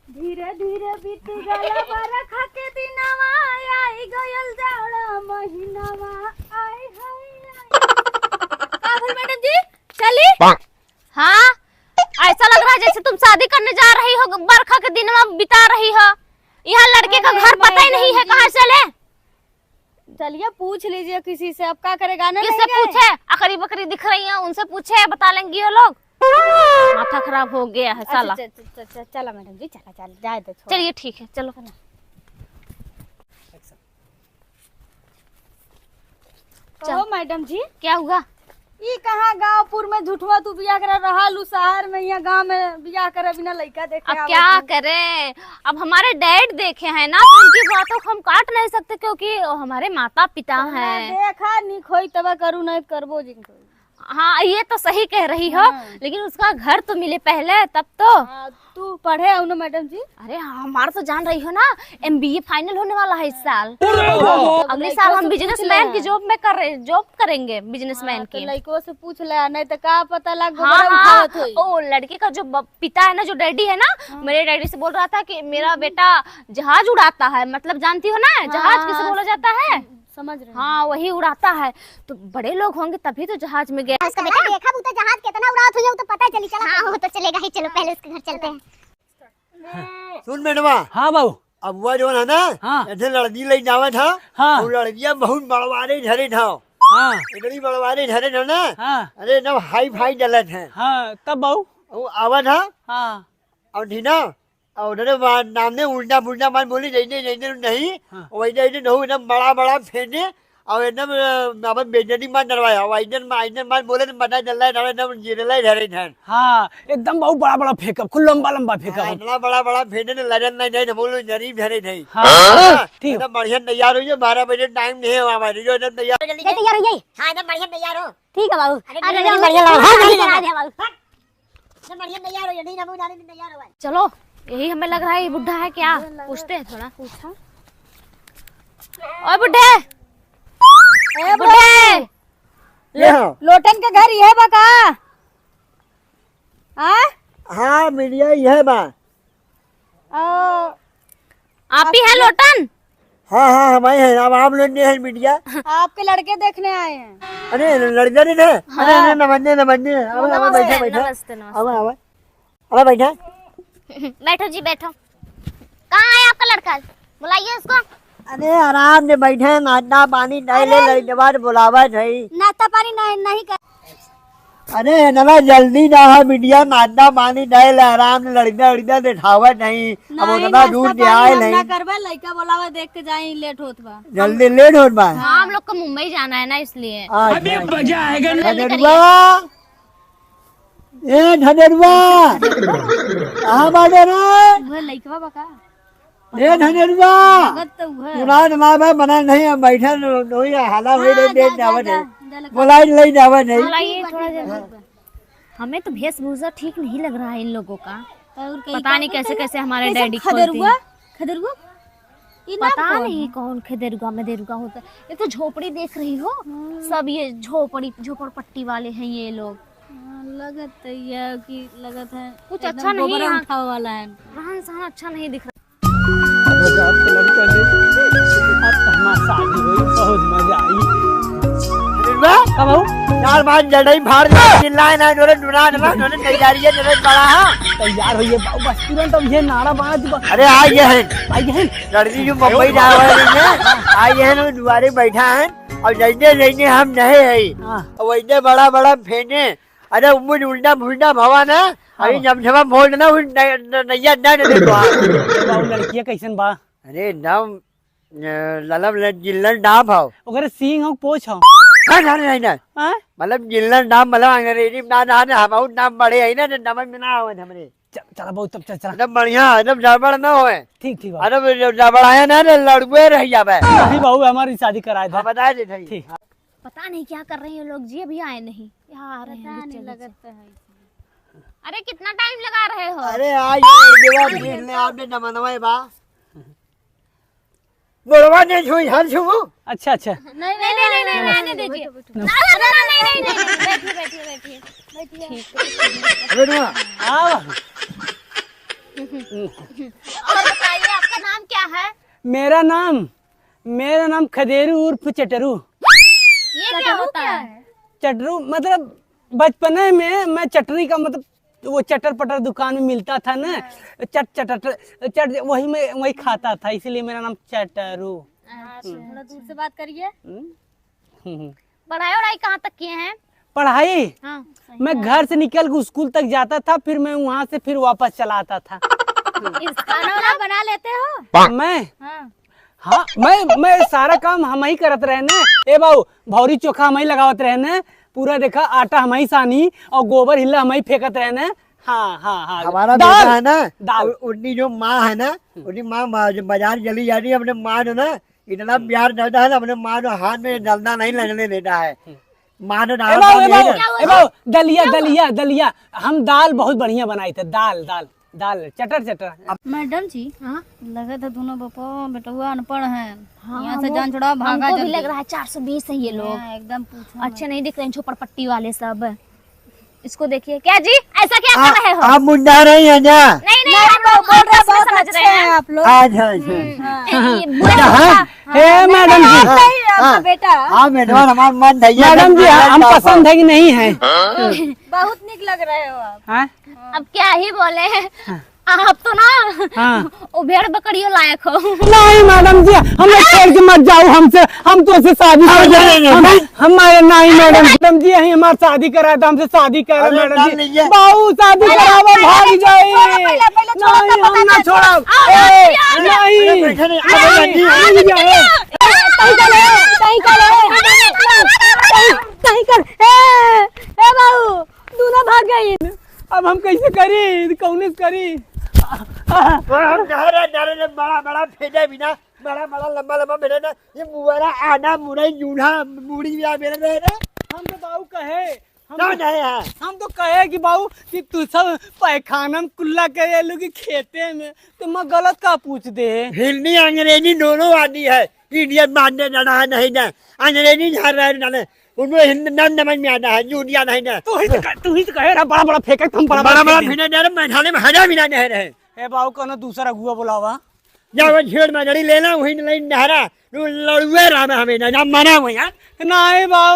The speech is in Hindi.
धीरे धीरे बीत गया बरखा के दिनवा आई गयल जाड़ा महीनावा आई हाय काबिल मैडम जी चली। हाँ ऐसा लग रहा है जैसे तुम शादी करने जा रही हो, बरखा के दिनवा बिता रही हो। यहाँ लड़के का घर पता ही नहीं है कहाँ चले। चलिए पूछ लीजिए किसी से, अब क्या करेगा ना। किससे पूछे? अकरी बकरी दिख रही है उनसे पूछे, बता लेंगी ये लोग। माथा खराब हो गया है साला। चला मैडम जी चला जाए तो चलिए ठीक है चलो। चलो मैडम जी क्या हुआ? ये कहाँ गाँवपुर में झूठवा तू बिया कर रहा लू, शहर में यहाँ गाँव में बिया करे बिना लड़का देखे। अब क्या करें, अब हमारे डैड देखे हैं ना तो उनकी बातों को हम काट नहीं सकते क्योंकि हमारे माता पिता हैं। देखा नहीं खोई तब करू नहीं करबो जिनको। हाँ ये तो सही कह रही हो, लेकिन उसका घर तो मिले पहले तब तो। तू पढ़े हो ना मैडम जी? अरे हाँ हमारा तो जान रही हो ना, MBA फाइनल होने वाला है इस साल। अगले साल हम बिजनेसमैन की जॉब करेंगे बिजनेसमैन की। लड़कों से पूछ ले, नहीं तो क्या पता लग। हाँ ओ लड़के का जो पिता है ना, जो डैडी है ना, मेरे डैडी से बोल रहा था कि मेरा बेटा जहाज उड़ाता है, मतलब जानती हो ना जहाज किसे बोला जाता है? समझ रहे। हाँ वही उड़ाता है, तो बड़े लोग होंगे तभी तो जहाज में गए। उसका बेटा देखा वो तो जहाज कितना उड़ात हुई तो पता चली। चला हाँ वो तो चलेगा ही, चलो पहले उसके घर चलते हैं। सुन मैडमा। हाँ बाबू। अब वो जो है ना, हाँ। ऐसे लड़की ले जावा था। हाँ। वो लड़कियां बहुत बड़वारे झरे था। हाँ। इतनी बड़वारे झरे था ना। हाँ। अरे एकदम हाई फाई डलत है। हाँ तब बाबू वो आवा था। हाँ। और थी ना, और नाम ने उल्टा पुल्टा बात बोली जैसे जैसे नहीं। हाँ। वैसे ऐसे नहीं, एकदम बड़ा बड़ा फेंके और एकदम बेइज्जती मार डरवाया। एकदम बात बोले तो पता चल रहा है एकदम जिरला झरे थे। हाँ एकदम बहुत बड़ा बड़ा फेंकअप, खूब लंबा लंबा फेंकअप। इतना बड़ा बड़ा फेंके तो लजन नहीं थे, बोलो जरीब झरे थे। हाँ ठीक एकदम बढ़िया तैयार हो, 12 बजे टाइम नहीं है हमारी, जो एकदम तैयार। तैयार हो जाइए। हाँ एकदम बढ़िया तैयार हो। ठीक है बाबू। अरे बढ़िया लगा। हाँ बढ़िया दे बाबू। एकदम बढ़िया तैयार हो, नहीं ना वो जाने तैयार हो। चलो यही हमें लग रहा है ये बुढ़ा है क्या, पूछते हैं थोड़ा। पूछा ओए बुढ़े, बुढ़े लोटन के घर यह बका? हाँ मीडिया यह बात। आप ही है लोटन? हाँ हाँ हमारे हैं। अब आप लोग है मीडिया। आपके लड़के देखने आए हैं। अरे लड़का नहीं है। अरे नमस्ते नमस्ते। अब बैठा बैठा। नमस्ते नमस्ते। अब बैठा। बैठो जी बैठो। कहाँ है आपका लड़का? बुलाइए उसको। अरे आराम से बैठे, नाश्ता पानी नहीं ले, लड़के बाद बुलावा नहीं। नाश्ता पानी नहीं कर। अरे नवा जल्दी ना है मीडिया, नाश्ता पानी नहीं ले, आराम से लड़का दिखावा नहीं। अब उतना दूर से आए नहीं करबे, लड़का बोलावा देख के जाए, लेट होत बा। जल्दी लेट होत बा। हाँ हम लोग को मुंबई जाना है ना इसलिए। अभी मजा आएगा ना। धनरवा ए धनरवा कहाँ बाटे रे? वह लड़का बका ए धनरवा तो वह सुना ना बना नहीं, हम बैठे नहीं हाला हुई नहीं देख जावा नहीं, जा बुलाई ले जावा नहीं। बुलाइए थोड़ा जल्दी। हमें तो वेशभूषा ठीक नहीं लग रहा है इन लोगों का, पता नहीं कैसे कैसे हमारे डैडी खदरुआ पता नहीं कौन खदेरुआ मदेरुआ होता है। ये तो झोपड़ी देख रही हो, सब ये झोपड़पट्टी वाले हैं ये लोग। लगत है कि लगत है कुछ अच्छा नहीं है, उठावा वाला है। रहन सहन अच्छा नहीं दिख रहा। लड़का ने अब हमारी शादी हुई, बहुत मजा आई। धनरवा कब बाबू? यार बात जड़ई फाड़ चिल्लाए ना, जोरे डुना ना, जोरे तैयारी है, जोरे बड़ा है। तैयार होइए बाबू, बस तुरंत अब ये नारा बांध दो। अरे आ गए हैं, आई हैं लड़की जो मुंबई जा रहे हैं, आई है ना दुआरे बैठा है। और जैसे जैसे हम नहीं है वैसे बड़ा बड़ा फेंके। अरे मुझ उल्टा फुल्टा भवा ना, अभी जमझमा फोड़ ना नैया ना बाबू। लड़कियां कैसन बा? अरे नाम ललब जिल्लन डाब हो, ओकरे सींग हो पोछ हो। नहीं मतलब जिल्लन डाब, मतलब अंग्रेजी ना ना बहुत नाम बड़े है ना, समझ में ना आवे हमरे। चला बहुत तब चल चला। एकदम बढ़िया, एकदम गड़बड़ ना होए। ठीक ठीक अरे गड़बड़ आया ना लड़ुए रह जावे। नहीं बाबू हमारी शादी कराए था। बता दे ठीक। पता नहीं क्या कर रहे हैं लोग जी, अभी आए नहीं। यहाँ आ रहे हैं नहीं लगत है। अरे कितना टाइम लगा रहे हो? अरे आज देवा देख ले आपने नमनवा बा बोलवा ने छुई हर छुओ। अच्छा अच्छा नहीं नहीं नहीं नहीं रहने दीजिए। नहीं बैठिए बैठिए बैठिए। अरे ना आओ और बताइए आपका नाम क्या है? मेरा नाम खदेरू उर्फ चटरू। ये क्या होता है? चटरू मतलब बचपने में मैं चटरी का मतलब वो चटर पटर दुकान में मिलता था ना, चट वही मैं वही खाता था, इसलिए मेरा नाम चटरू। थोड़ा दूर से बात करिए। पढ़ाई वढ़ाई कहाँ तक किए हैं? पढ़ाई हाँ। मैं घर से निकल के स्कूल तक जाता था, फिर मैं वहाँ से फिर वापस चला आता था। खाना वाना बना लेते हो? मैं हाँ। हाँ मैं सारा काम हम ही करत रहे न। ए बाबू भौरी चोखा हम ही लगावत रहे न, पूरा देखा आटा हम ही सानी और गोबर हिला हम ही फेंकत रहे न। हाँ हाँ हाँ हमारा दाल बेटा है ना, दाल उनकी जो माँ है ना, उनकी माँ बाजार चली जाती है, अपने माँ ने ना इतना प्यार करता है ना, अपने माँ ने हाथ में डलना नहीं लगने देता है। माँ ने दलिया हम दाल बहुत बढ़िया बनाए थे, दाल चटर। मैडम जी, हाँ? लगा था दोनों बेटुआ अनपढ़ हैं। हाँ, यहाँ से जान छुड़ाओ, भागा हमको भी जल्दी। लग रहा है 420 है ये लोग। हाँ, एकदम पूछो अच्छे नहीं दिख रहे हैं झोपड़पट्टी वाले सब। इसको देखिए। क्या जी ऐसा क्या कर रहे हो? आप मुंडा नहीं है ना? नहीं हम लोग बोल रहे बहुत बहुत समझ अच्छे रहे हैं हैं। आप लोग। अच्छा ये बुरा होगा। हे मैडम जी, नहीं, आपका बेटा हाँ मैडम हमारा मन भैया मैडम जी हम पसंद है कि नहीं है? बहुत निक लग रहे हो आप। हाँ? अब क्या ही बोले। आप तो ना हाँ। वो भेड़ बकरियों लायक हो। नहीं मैडम जी हमें छोड़ के मत जाओ हमसे, हम तो उससे शादी हमारे नहीं मैडम जी यही हमारी शादी कराए तो हमसे शादी करे मैडम जी। बाबू शादी करावा भाग जाए। नहीं हम ना छोड़ा दोनों भाग गए। अब हम कैसे करी कौन करी? बड़ा बड़ा फेंटे बिना बड़ा लंबा फेंटे ना, ये मुआरा आना मुड़ई जूढ़ा मुड़ी भी मेरे रहे ना। हम तो बाबू कहे हम तो कहे कि बाबू कि तू सब पैखाना में कुल्ला करे लोग खेते में, तो मैं गलत का पूछ दे। हिंदी अंग्रेजी दोनों आती है, इंडियन मानने जाना है नहीं ना, अंग्रेजी झाड़ रहे उनको हिंदी नाम समझ में आता है, जूठिया नहीं ना। तू ही तो कहे रहा बड़ा फेंके हम बड़ा फिने जा रहे मैदान में हजा भी ना नह रहे। ए बाबू कहना दूसरा गुआ बुलावा जब वो छेड़ मजड़ी लेना वही नहीं नहरा लड़ुए रहा हमें ना मना हुआ नहीं बाबू।